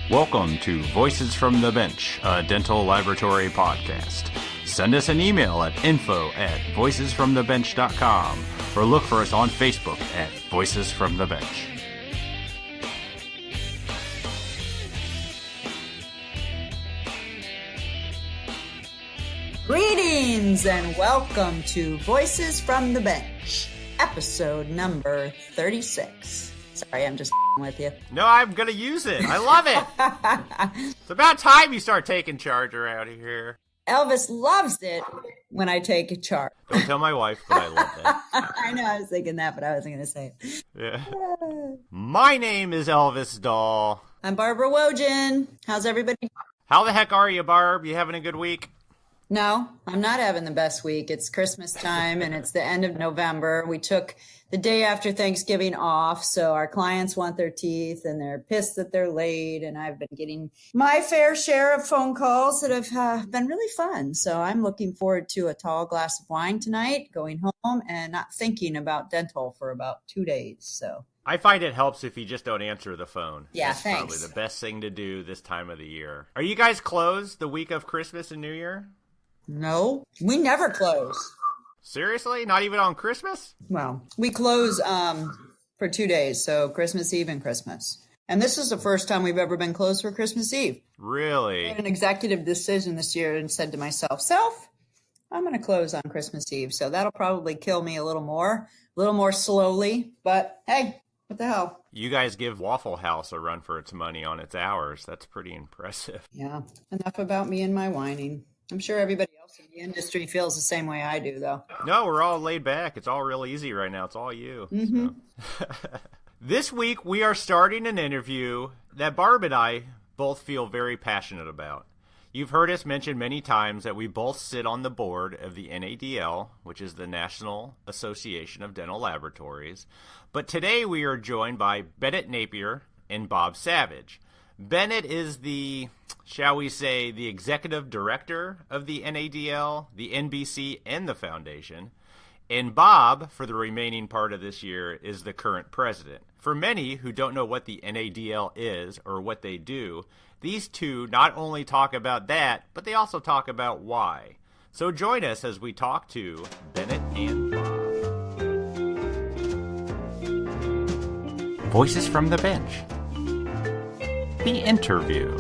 Welcome to Voices from the Bench, a dental laboratory podcast. Send us an email at info@voicesfromthebench.com or look for us on Facebook at Voices from the Bench. Greetings and welcome to Voices from the Bench, episode number 36. Sorry, I'm just with you. No, I'm going to use it. I love it. It's about time you start taking charge around here. Elvis loves it when I take a charge. Don't tell my wife, but I love that. I know, I was thinking that, but I wasn't going to say it. Yeah. My name is Elvis Dahl. I'm Barbara Wojin. How's everybody? How the heck are you, Barb? You having a good week? No, I'm not having the best week. It's Christmas time and it's the end of November. We took the day after Thanksgiving off, so our clients want their teeth and they're pissed that they're late, and I've been getting my fair share of phone calls that have been really fun. So I'm looking forward to a tall glass of wine tonight, going home and not thinking about dental for about 2 days. So I find it helps if you just don't answer the phone. Yeah, That's thanks. Probably the best thing to do this time of the year. Are you guys closed the week of Christmas and New Year? no, we never close. Seriously? Not even on Christmas? Well, we close for 2 days, so Christmas Eve and Christmas. And this is the first time we've ever been closed for Christmas Eve. Really? I made an executive decision this year and said to myself, I'm going to close on Christmas Eve. So that'll probably kill me a little more slowly. But hey, what the hell? You guys give Waffle House a run for its money on its hours. That's pretty impressive. Yeah, enough about me and my whining. I'm sure everybody else in the industry feels the same way I do, though. No, we're all laid back. It's all real easy right now. It's all you. Mm-hmm. So. This week, we are starting an interview that Barb and I both feel very passionate about. You've heard us mention many times that we both sit on the board of the NADL, which is the National Association of Dental Laboratories. But today we are joined by Bennett Napier and Bob Savage. Bennett is the, shall we say, the executive director of the NADL, the NBC, and the foundation. And Bob, for the remaining part of this year, is the current president. For many who don't know what the NADL is or what they do, these two not only talk about that, but they also talk about why. So join us as we talk to Bennett and Bob. Voices from the Bench. The interview.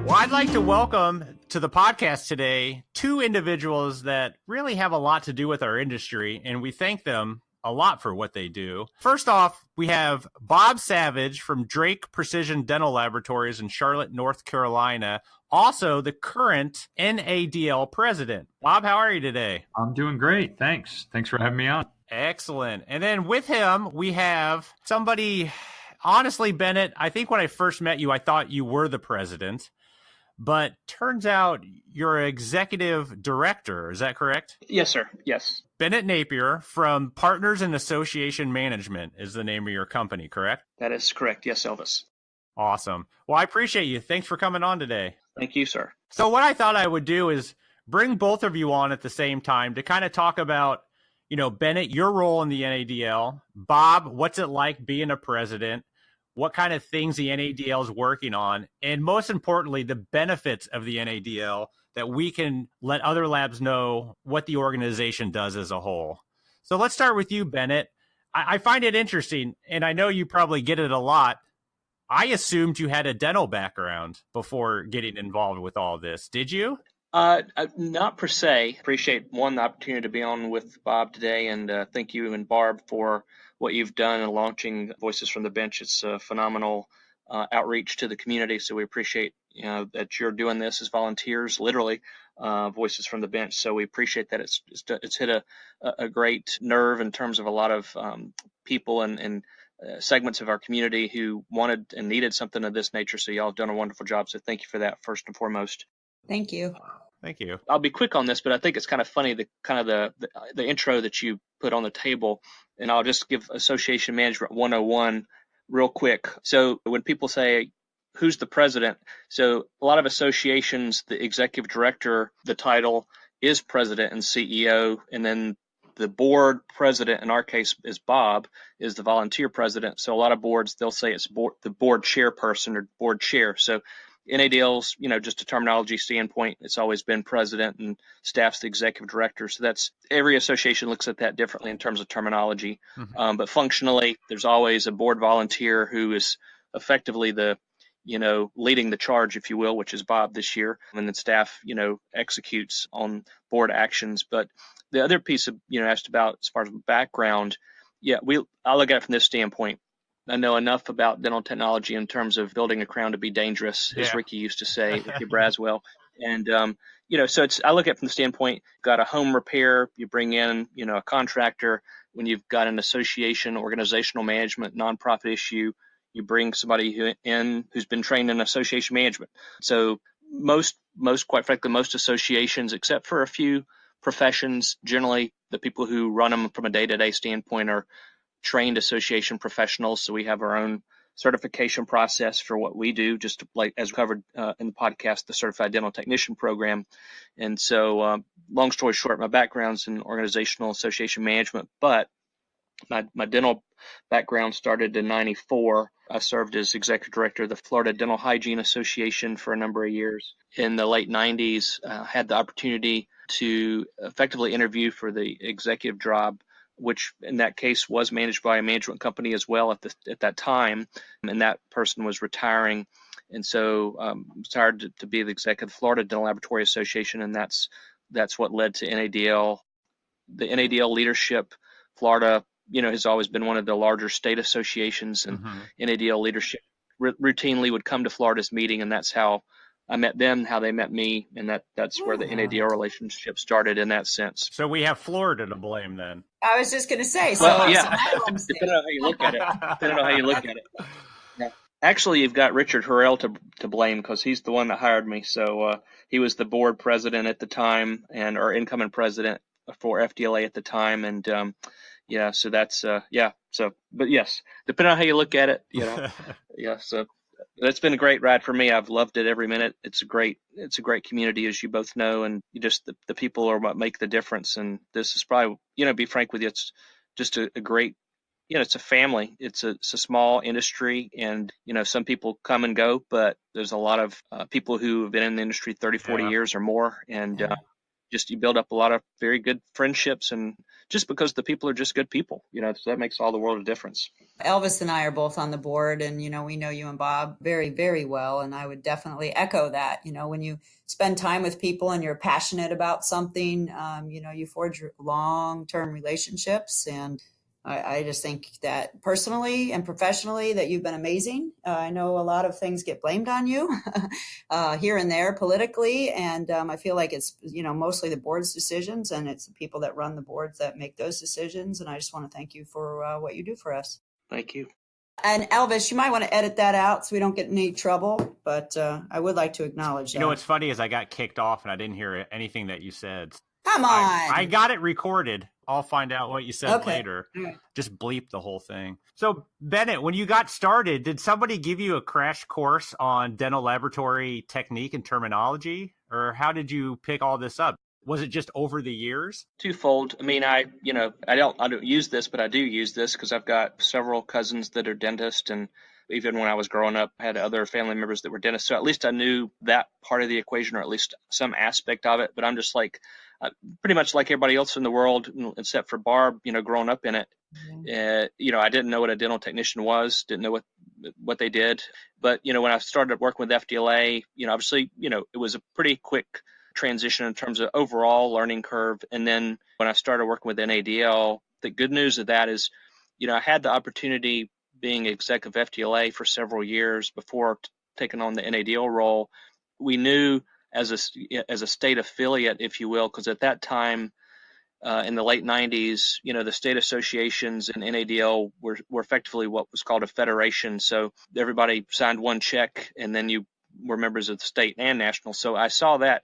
Well, I'd like to welcome to the podcast today two individuals that really have a lot to do with our industry, and we thank them a lot for what they do. First off, we have Bob Savage from Drake Precision Dental Laboratories in Charlotte, North Carolina, also the current NADL president. Bob, how are you today? I'm doing great. Thanks. Thanks for having me on. Excellent. And then with him, we have somebody... Honestly, Bennett, I think when I first met you, I thought you were the president, but turns out you're an executive director. Is that correct? Yes, sir. Yes. Bennett Napier from Partners in Association Management is the name of your company, correct? That is correct. Yes, Elvis. Awesome. Well, I appreciate you. Thanks for coming on today. Thank you, sir. So what I thought I would do is bring both of you on at the same time to kind of talk about, Bennett, your role in the NADL. Bob, what's it like being a president? What kind of things the NADL is working on, and most importantly, the benefits of the NADL that we can let other labs know what the organization does as a whole. So let's start with you, Bennett. I find it interesting, and I know you probably get it a lot. I assumed you had a dental background before getting involved with all this. Did you? Not per se. Appreciate, the opportunity to be on with Bob today, and thank you and Barb for what you've done in launching Voices from the Bench. It's a phenomenal outreach to the community, so we appreciate that you're doing this as volunteers, literally, Voices from the Bench. So we appreciate that it's hit a great nerve in terms of a lot of people and segments of our community who wanted and needed something of this nature. So y'all have done a wonderful job. So thank you for that, first and foremost. Thank you. Thank you. I'll be quick on this, but I think it's kind of funny, the intro that you put on the table, and I'll just give Association Management 101 real quick. So when people say, who's the president? So a lot of associations, the executive director, the title is president and CEO, and then the board president, in our case is Bob, is the volunteer president. So a lot of boards, they'll say it's the board chairperson or board chair. So NADL's, just a terminology standpoint, it's always been president and staff's the executive director. So that's every association looks at that differently in terms of terminology. Mm-hmm. But functionally, there's always a board volunteer who is effectively the leading the charge, if you will, which is Bob this year. And then staff, executes on board actions. But the other piece of, asked about as far as background, I look at it from this standpoint. I know enough about dental technology in terms of building a crown to be dangerous, as Ricky used to say, Ricky Braswell. And, so I look at it from the standpoint, got a home repair, you bring in, a contractor. When you've got an association, organizational management, nonprofit issue, you bring somebody who's been trained in association management. So most, quite frankly, most associations, except for a few professions, generally the people who run them from a day-to-day standpoint are trained association professionals. So we have our own certification process for what we do, just like as we covered in the podcast, the Certified Dental Technician Program. And so long story short, my background's in organizational association management, but my dental background started in 94. I served as executive director of the Florida Dental Hygiene Association for a number of years. In the late 90s, had the opportunity to effectively interview for the executive job, which in that case was managed by a management company as well at that time. And that person was retiring. And so I was hired to be the executive of the Florida Dental Laboratory Association. And that's what led to NADL. The NADL leadership, Florida, has always been one of the larger state associations, and NADL leadership routinely would come to Florida's meeting, and that's how I met them, how they met me, and that's where the NADL relationship started in that sense. So we have Florida to blame then. I was just going to say, depending on how you look at it. Yeah. Actually, you've got Richard Hurrell to blame because he's the one that hired me. So he was the board president at the time or incoming president for FDLA at the time, and so that's but yes, depending on how you look at it, so it's been a great ride for me. I've loved it every minute. It's a great community, as you both know, and the people are what make the difference. And this is probably, be frank with you, it's just a great, it's a family. It's a small industry, and some people come and go, but there's a lot of people who have been in the industry 30, 40 years or more, and you build up a lot of very good friendships, and just because the people are just good people, so that makes all the world of difference. Elvis and I are both on the board, and, we know you and Bob very, very well. And I would definitely echo that. When you spend time with people and you're passionate about something, you forge long-term relationships. And I just think that personally and professionally that you've been amazing. I know a lot of things get blamed on you here and there politically. And I feel like it's, mostly the board's decisions, and it's the people that run the boards that make those decisions. And I just want to thank you for what you do for us. Thank you. And Elvis, you might want to edit that out so we don't get in any trouble, but I would like to acknowledge that. What's funny is I got kicked off and I didn't hear anything that you said. Come on. I got it recorded. I'll find out what you said later. Right. Just bleep the whole thing. So, Bennett, when you got started, did somebody give you a crash course on dental laboratory technique and terminology? Or how did you pick all this up? Was it just over the years? Twofold. I mean, I don't use this, but I do use this because I've got several cousins that are dentists, and even when I was growing up, I had other family members that were dentists. So at least I knew that part of the equation, or at least some aspect of it. But I'm just pretty much like everybody else in the world, except for Barb, growing up in it. I didn't know what a dental technician was, didn't know what they did. But, when I started working with FDLA, obviously, it was a pretty quick transition in terms of overall learning curve. And then when I started working with NADL, the good news of that is, I had the opportunity being exec of FDLA for several years before taking on the NADL role. We knew as a state affiliate, if you will, because at that time in the late 90s, the state associations and NADL were effectively what was called a federation. So everybody signed one check, and then you were members of the state and national. So I saw that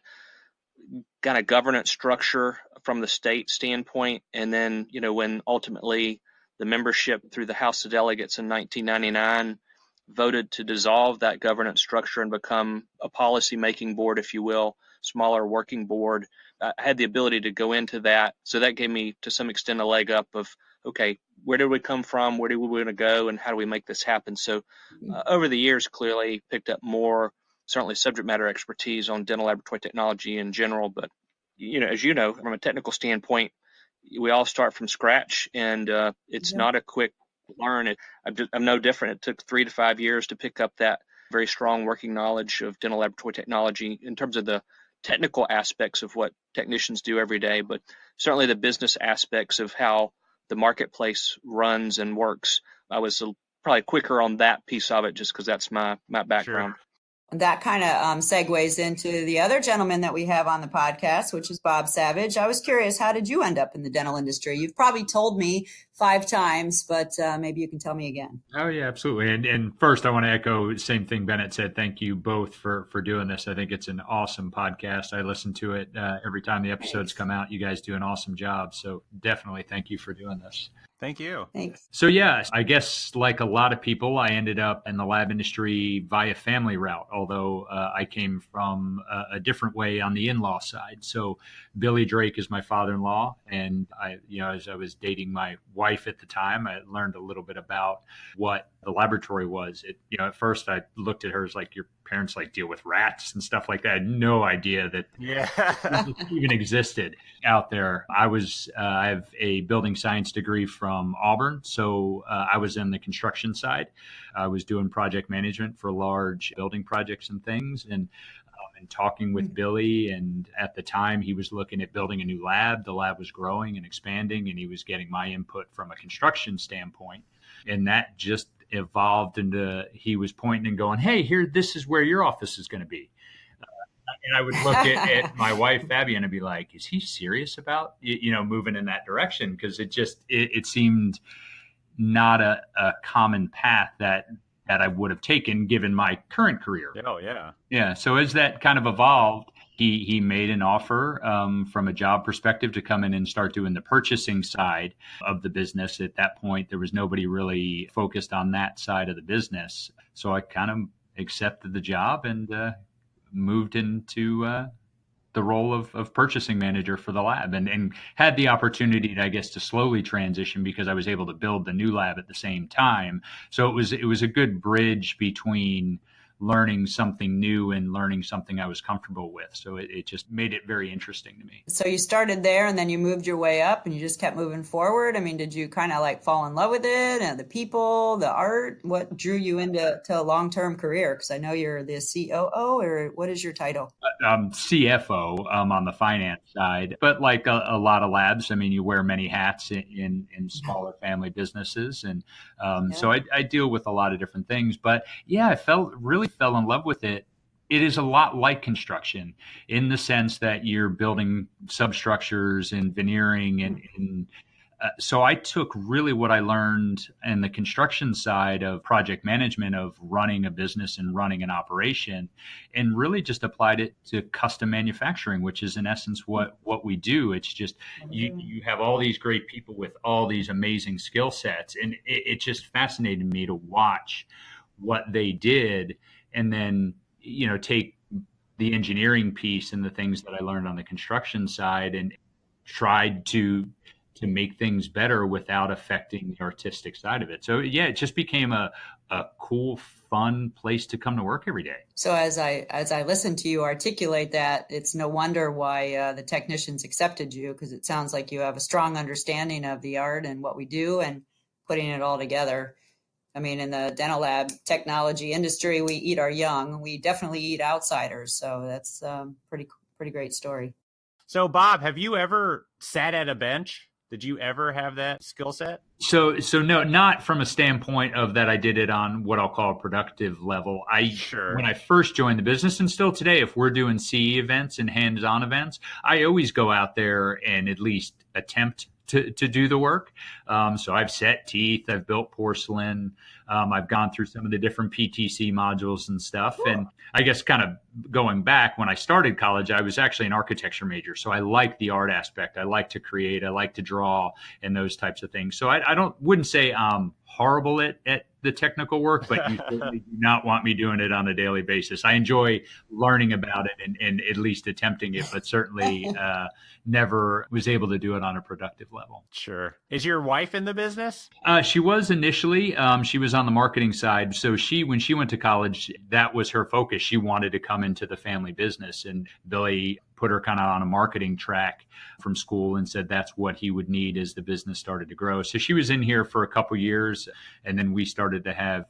kind of governance structure from the state standpoint. And then, when ultimately the membership through the House of Delegates in 1999 voted to dissolve that governance structure and become a policy-making board, if you will, smaller working board. I had the ability to go into that. So that gave me, to some extent, a leg up of, okay, where did we come from? Where do we want to go? And how do we make this happen? So over the years, clearly picked up more, certainly subject matter expertise on dental laboratory technology in general. But, as you know, from a technical standpoint, we all start from scratch, and it's not a quick learn. I'm no different. It took 3 to 5 years to pick up that very strong working knowledge of dental laboratory technology in terms of the technical aspects of what technicians do every day, but certainly the business aspects of how the marketplace runs and works. I was probably quicker on that piece of it just because that's my background. Sure. That kind of segues into the other gentleman that we have on the podcast, which is Bob Savage. I was curious, how did you end up in the dental industry? You've probably told me 5 times, but maybe you can tell me again. Oh, yeah, absolutely. And first, I want to echo the same thing Bennett said. Thank you both for doing this. I think it's an awesome podcast. I listen to it every time the episodes come out. You guys do an awesome job. So definitely thank you for doing this. Thank you. Thanks. So, yeah, I guess like a lot of people, I ended up in the lab industry via family route, although I came from a different way on the in-law side. So Billy Drake is my father-in-law. And as I was dating my wife at the time, I learned a little bit about what the laboratory was. At first I looked at her as like, your parents like deal with rats and stuff like that. I had no idea that it even existed out there. I have a building science degree from Auburn. So I was in the construction side. I was doing project management for large building projects and things. And talking with Billy, and at the time he was looking at building a new lab. The lab was growing and expanding, and he was getting my input from a construction standpoint. And that just evolved into, he was pointing and going, hey, here, this is where your office is going to be. And I would look at my wife, Fabian, and be like, is he serious about, moving in that direction? Because it seemed not a common path that I would have taken given my current career. Oh, yeah. Yeah. So as that kind of evolved, he made an offer from a job perspective to come in and start doing the purchasing side of the business. At that point, there was nobody really focused on that side of the business. So I kind of accepted the job and moved into the role of purchasing manager for the lab, and had the opportunity to slowly transition because I was able to build the new lab at the same time. So it was a good bridge between learning something new and learning something I was comfortable with. So it just made it very interesting to me. So you started there and then you moved your way up and you just kept moving forward. I mean, did you kind of like fall in love with it and the people, the art? What drew you into a long-term career? Because I know you're the COO, or what is your title? CFO on the finance side. But like a lot of labs, I mean, you wear many hats in smaller family businesses. And so I deal with a lot of different things. But yeah, I really fell in love with it. It is a lot like construction in the sense that you're building substructures and veneering. And so I took really what I learned in the construction side of project management, of running a business and running an operation, and really just applied it to custom manufacturing, which is in essence what we do. It's just you have all these great people with all these amazing skill sets. And it just fascinated me to watch what they did, and then, take the engineering piece and the things that I learned on the construction side and tried to make things better without affecting the artistic side of it. So yeah, it just became a cool, fun place to come to work every day. So as I listened to you articulate that, it's no wonder why the technicians accepted you, because it sounds like you have a strong understanding of the art and what we do and putting it all together. I mean, in the dental lab technology industry, we eat our young. We definitely eat outsiders. So that's pretty great story. So, Bob, have you ever sat at a bench? Did you ever have that skill set? So no, not from a standpoint of that I did it on what I'll call a productive level. When I first joined the business, and still today, if we're doing CE events and hands-on events, I always go out there and at least attempt to do the work. So I've set teeth, I've built porcelain, I've gone through some of the different PTC modules and stuff. And I guess kind of going back, when I started college, I was actually an architecture major. So I like the art aspect. I like to create. I like to draw and those types of things. So I wouldn't say I'm horrible at the technical work, but you certainly do not want me doing it on a daily basis. I enjoy learning about it and at least attempting it, but certainly never was able to do it on a productive level. Sure. Is your wife in the business? She was initially. She was on the marketing side. So when she went to college, that was her focus. She wanted to come into the family business, and Billy put her kind of on a marketing track from school and said that's what he would need as the business started to grow. So she was in here for a couple years, and then we started to have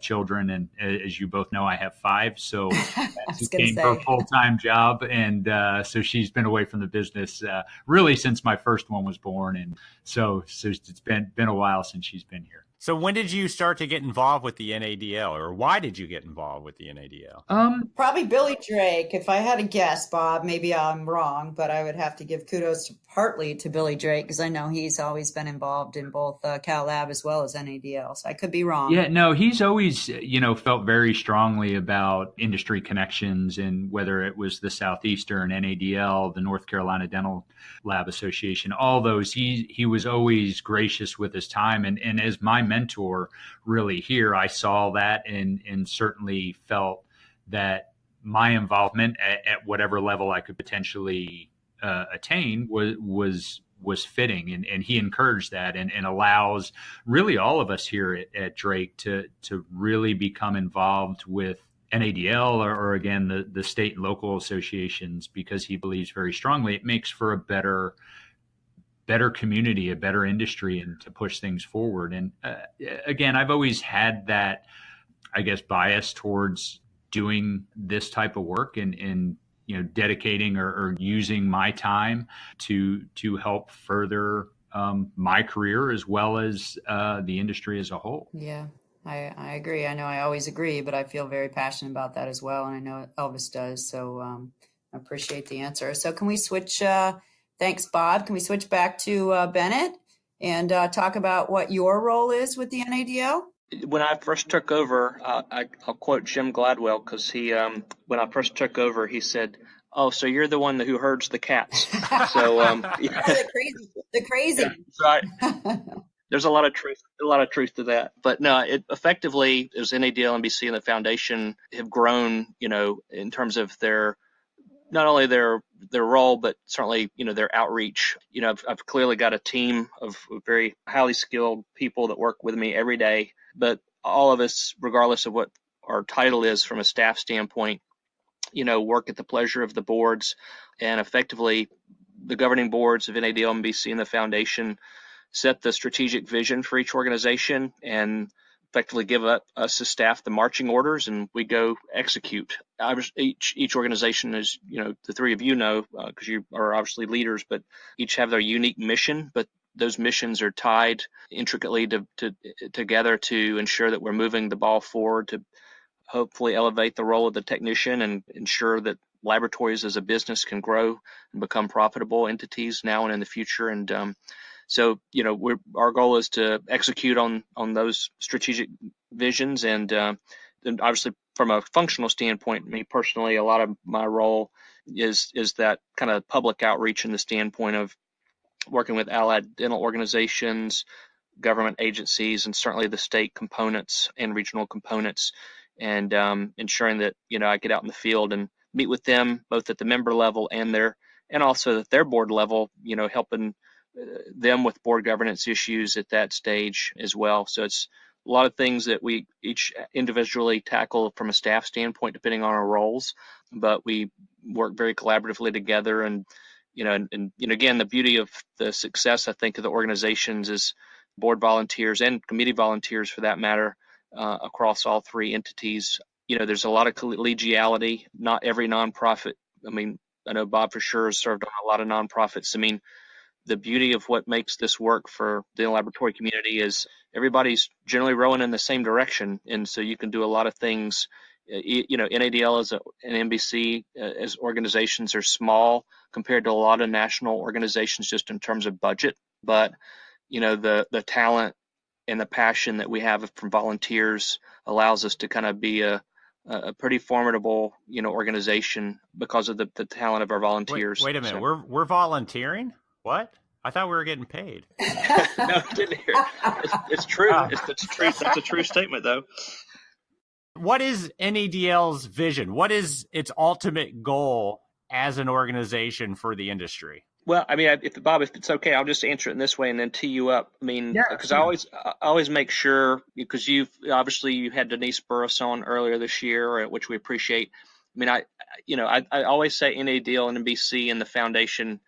children. And as you both know, I have 5. So that became her full-time job. And so she's been away from the business really since my first one was born. And so it's been a while since she's been here. So when did you start to get involved with the NADL, or why did you get involved with the NADL? Probably Billy Drake. If I had to guess, Bob, maybe I'm wrong, but I would have to give kudos partly to Billy Drake because I know he's always been involved in both Cal Lab as well as NADL. So I could be wrong. Yeah, no, he's always, felt very strongly about industry connections, and whether it was the Southeastern NADL, the North Carolina Dental Lab Association, all those, he was always gracious with his time. And as my mentor really here, I saw that and certainly felt that my involvement at whatever level I could potentially attain was fitting, and he encouraged that and allows really all of us here at Drake to really become involved with NADL or again the state and local associations, because he believes very strongly it makes for a better community, a better industry, and to push things forward. And again, I've always had that, I guess, bias towards doing this type of work and dedicating or using my time to help further my career as well as the industry as a whole. Yeah, I agree. I know I always agree, but I feel very passionate about that as well. And I know Elvis does. So I appreciate the answer. So can we switch? Thanks, Bob. Can we switch back to Bennett and talk about what your role is with the NADL? When I first took over, I'll quote Jim Gladwell, because he, when I first took over, he said, "Oh, so you're the one who herds the cats." So, the crazy. Yeah, so there's a lot of truth to that. But no, it effectively, as NADL, NBC, and the foundation have grown, in terms of not only their role, but certainly, their outreach. I've clearly got a team of very highly skilled people that work with me every day, but all of us, regardless of what our title is from a staff standpoint, work at the pleasure of the boards, and effectively the governing boards of NADL, NBC, and the foundation set the strategic vision for each organization and effectively give us as staff the marching orders, and we go execute. Each organization, as the three of you know, because you are obviously leaders, but each have their unique mission, but those missions are tied intricately together to ensure that we're moving the ball forward to hopefully elevate the role of the technician and ensure that laboratories as a business can grow and become profitable entities now and in the future. And so, our goal is to execute on those strategic visions. And obviously, from a functional standpoint, me personally, a lot of my role is that kind of public outreach in the standpoint of working with allied dental organizations, government agencies, and certainly the state components and regional components, and ensuring that I get out in the field and meet with them both at the member level and also at their board level, helping them with board governance issues at that stage as well. So it's a lot of things that we each individually tackle from a staff standpoint, depending on our roles, but we work very collaboratively together. And again, the beauty of the success, I think, of the organizations is board volunteers and committee volunteers, for that matter, across all three entities. There's a lot of collegiality. Not every nonprofit. I know Bob for sure has served on a lot of nonprofits. The beauty of what makes this work for the laboratory community is everybody's generally rowing in the same direction. And so you can do a lot of things. NADL and NBC as organizations are small compared to a lot of national organizations just in terms of budget. But, the talent and the passion that we have from volunteers allows us to kind of be a pretty formidable, organization because of the talent of our volunteers. Wait a minute. So. We're volunteering? What? I thought we were getting paid. No, I didn't hear. It's true. It's true. That's a true statement, though. What is NADL's vision? What is its ultimate goal as an organization for the industry? Well, I mean, Bob, if it's okay, I'll just answer it in this way and then tee you up. I mean, because I always make sure, because you had Denise Burris on earlier this year, which we appreciate. I mean, I always say NADL and NBC and the foundation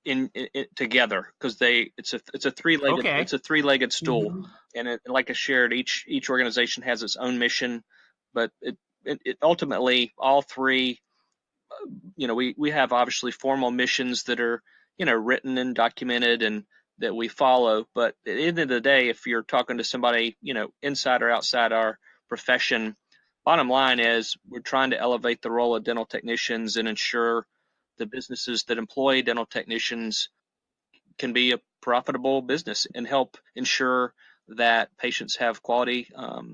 in together, because it's a three-legged stool, mm-hmm. And like I shared, each organization has its own mission, but it ultimately all three. We have obviously formal missions that are, written and documented and that we follow. But at the end of the day, if you're talking to somebody, inside or outside our profession, bottom line is we're trying to elevate the role of dental technicians and ensure the businesses that employ dental technicians can be a profitable business and help ensure that patients have quality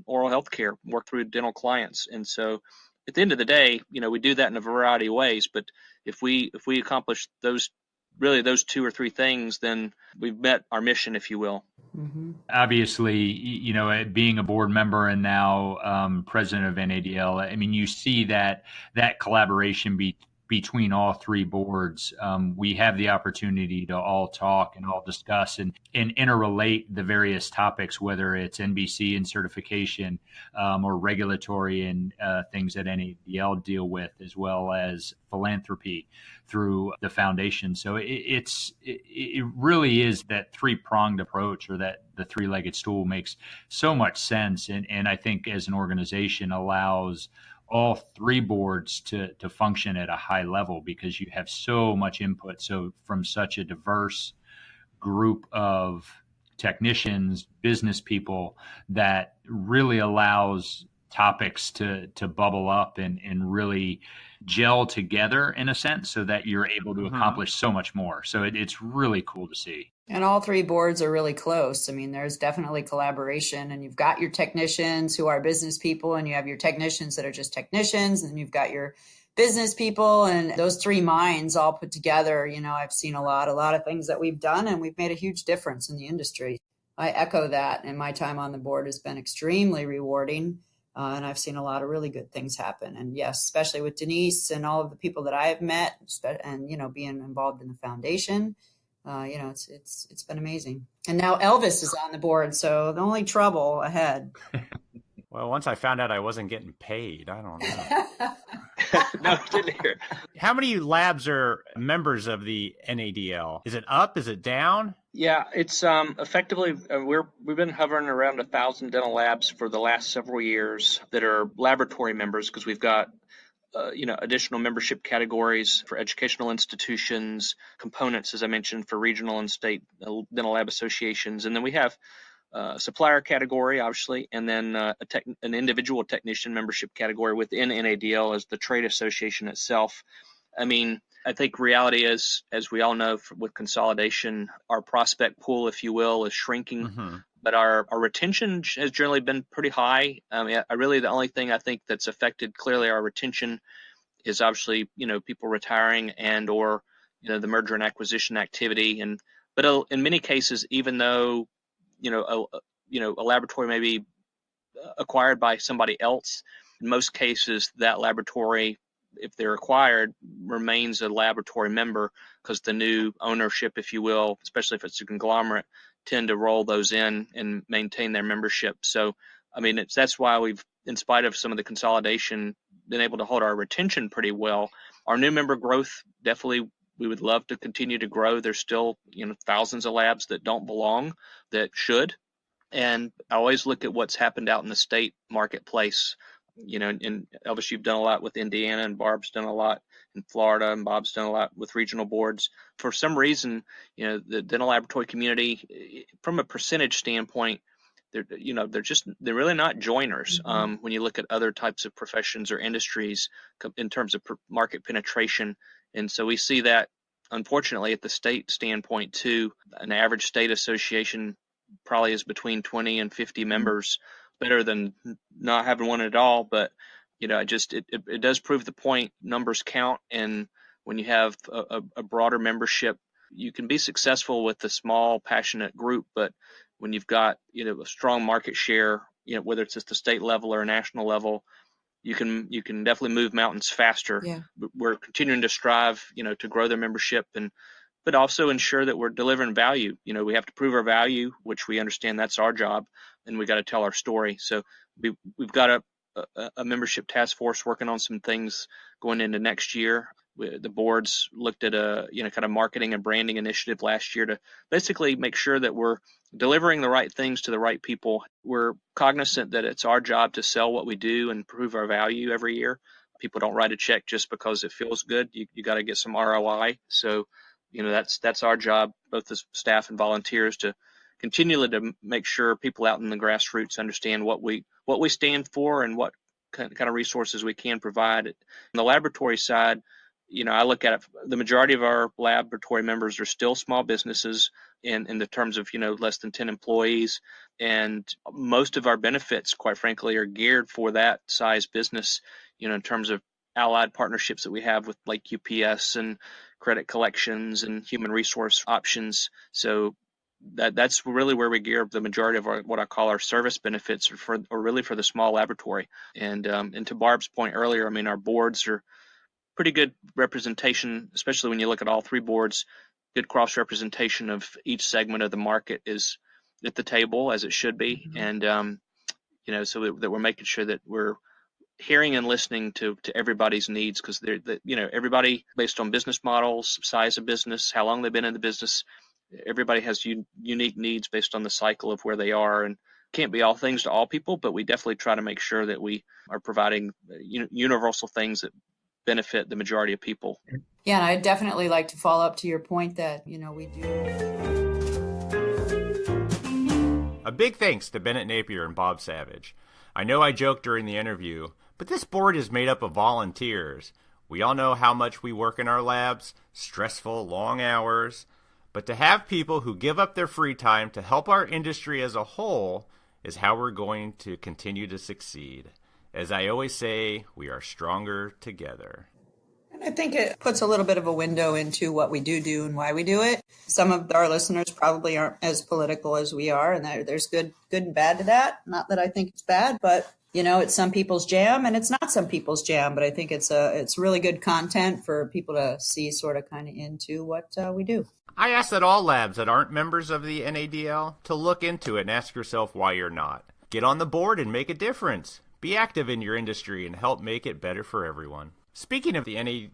oral health care, work through dental clients. And so at the end of the day, we do that in a variety of ways, but if we accomplish those two or three things, then we've met our mission, if you will. Mm-hmm. Obviously, being a board member and now president of NADL, I mean, you see that collaboration between all three boards. We have the opportunity to all talk and all discuss and interrelate the various topics, whether it's NBC and certification or regulatory and things that NADL deal with, as well as philanthropy through the foundation. So it really is that three-pronged approach, or that the three-legged stool makes so much sense. And I think as an organization allows all three boards to function at a high level, because you have so much input. So from such a diverse group of technicians, business people, that really allows topics to bubble up and really gel together in a sense, so that you're able to accomplish so much more. So it's really cool to see. And all three boards are really close. I mean, there's definitely collaboration, and you've got your technicians who are business people, and you have your technicians that are just technicians, and then you've got your business people, and those three minds all put together. I've seen a lot of things that we've done, and we've made a huge difference in the industry. I echo that, and my time on the board has been extremely rewarding. And I've seen a lot of really good things happen. And yes, especially with Denise and all of the people that I have met, and, being involved in the foundation, it's been amazing. And now Elvis is on the board, so the only trouble ahead. Well, once I found out I wasn't getting paid, I don't know. No, I didn't hear. How many labs are members of the NADL? Is it up? Is it down? Yeah, it's effectively we've been hovering around 1,000 dental labs for the last several years that are laboratory members, because we've got additional membership categories for educational institutions, components, as I mentioned, for regional and state dental lab associations, and then we have supplier category, obviously, and then an individual technician membership category within NADL as the trade association itself. I mean, I think reality is, as we all know, with consolidation, our prospect pool, if you will, is shrinking, but our retention has generally been pretty high. I mean, the only thing I think that's affected clearly our retention is obviously, people retiring and or, the merger and acquisition activity. But in many cases, even though, a laboratory may be acquired by somebody else, in most cases, that laboratory, if they're acquired, remains a laboratory member, because the new ownership, if you will, especially if it's a conglomerate, tend to roll those in and maintain their membership. So, I mean, that's why we've, in spite of some of the consolidation, been able to hold our retention pretty well. Our new member growth, definitely, we would love to continue to grow. There's still, thousands of labs that don't belong, that should. And I always look at what's happened out in the state marketplace. And Elvis, you've done a lot with Indiana, and Barb's done a lot in Florida, and Bob's done a lot with regional boards. For some reason, the dental laboratory community, from a percentage standpoint, they're really not joiners. When you look at other types of professions or industries in terms of market penetration. And so we see that, unfortunately, at the state standpoint too. An average state association probably is between 20 and 50 members, better than not having one at all. But, it does prove the point. Numbers count. And when you have a broader membership, you can be successful with a small, passionate group. But when you've got, a strong market share, whether it's at the state level or a national level, you can definitely move mountains faster. Yeah. We're continuing to strive, to grow their membership, but also ensure that we're delivering value. We have to prove our value, which we understand that's our job, and we got to tell our story. So we've got a membership task force working on some things going into next year. The boards looked at a kind of marketing and branding initiative last year to basically make sure that we're delivering the right things to the right people. We're cognizant that it's our job to sell what we do and prove our value every year. People don't write a check just because it feels good. You got to get some ROI. So, that's our job, both as staff and volunteers, to continually to make sure people out in the grassroots understand what we stand for and what kind of resources we can provide. On the laboratory side, I look at it, the majority of our laboratory members are still small businesses in the terms of, less than 10 employees. And most of our benefits, quite frankly, are geared for that size business, in terms of allied partnerships that we have with like UPS and credit collections and human resource options. So that's really where we gear the majority of what I call our service benefits are really for the small laboratory. And to Barb's point earlier, our boards are pretty good representation, especially when you look at all three boards. Good cross representation of each segment of the market is at the table, as it should be. Mm-hmm. And so that we're making sure that we're hearing and listening to everybody's needs, because everybody, based on business models, size of business, how long they've been in the business, everybody has unique needs based on the cycle of where they are, and can't be all things to all people, but we definitely try to make sure that we are providing universal things that benefit the majority of people. Yeah, and I'd definitely like to follow up to your point that, we do. A big thanks to Bennett Napier and Bob Savage. I know I joked during the interview, but this board is made up of volunteers. We all know how much we work in our labs, stressful, long hours, but to have people who give up their free time to help our industry as a whole is how we're going to continue to succeed. As I always say, we are stronger together. And I think it puts a little bit of a window into what we do and why we do it. Some of our listeners probably aren't as political as we are, and there's good and bad to that. Not that I think it's bad, but it's some people's jam and it's not some people's jam. But I think it's really good content for people to see sort of kind of into what we do. I ask that all labs that aren't members of the NADL to look into it and ask yourself why you're not. Get on the board and make a difference. Be active in your industry and help make it better for everyone. Speaking of the NA,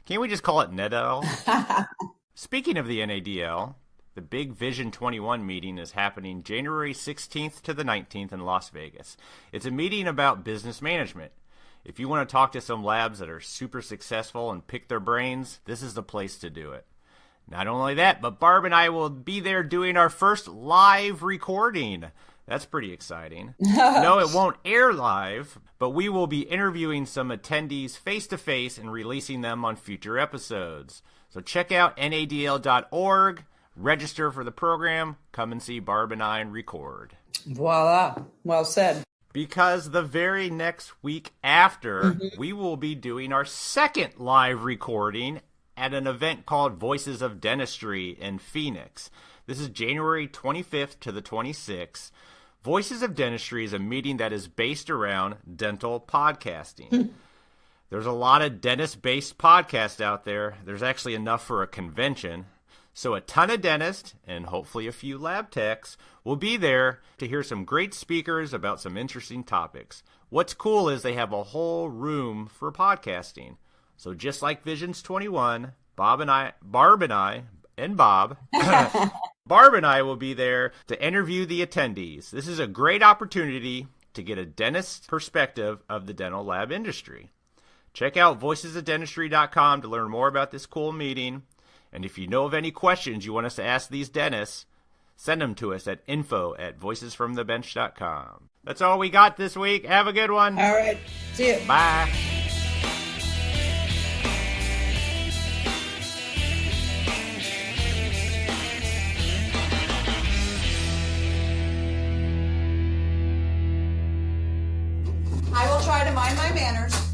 can't we just call it NADL? Speaking of the NADL, the big Vision 21 meeting is happening January 16th to the 19th in Las Vegas. It's a meeting about business management. If you want to talk to some labs that are super successful and pick their brains, this is the place to do it. Not only that, but Barb and I will be there doing our first live recording. That's pretty exciting. No, it won't air live, but we will be interviewing some attendees face-to-face and releasing them on future episodes. So check out NADL.org, register for the program, come and see Barb and I and record. Voila. Well said. Because the very next week after, we will be doing our second live recording at an event called Voices of Dentistry in Phoenix. This is January 25th to the 26th. Voices of Dentistry is a meeting that is based around dental podcasting. There's a lot of dentist-based podcasts out there. There's actually enough for a convention. So a ton of dentists, and hopefully a few lab techs, will be there to hear some great speakers about some interesting topics. What's cool is they have a whole room for podcasting. So just like Visions 21, Barb and I, Barb and I will be there to interview the attendees. This is a great opportunity to get a dentist's perspective of the dental lab industry. Check out voicesofdentistry.com to learn more about this cool meeting. And if you know of any questions you want us to ask these dentists, send them to us at info@voicesfromthebench.com. That's all we got this week. Have a good one. All right. See you. Bye. Mind my manners.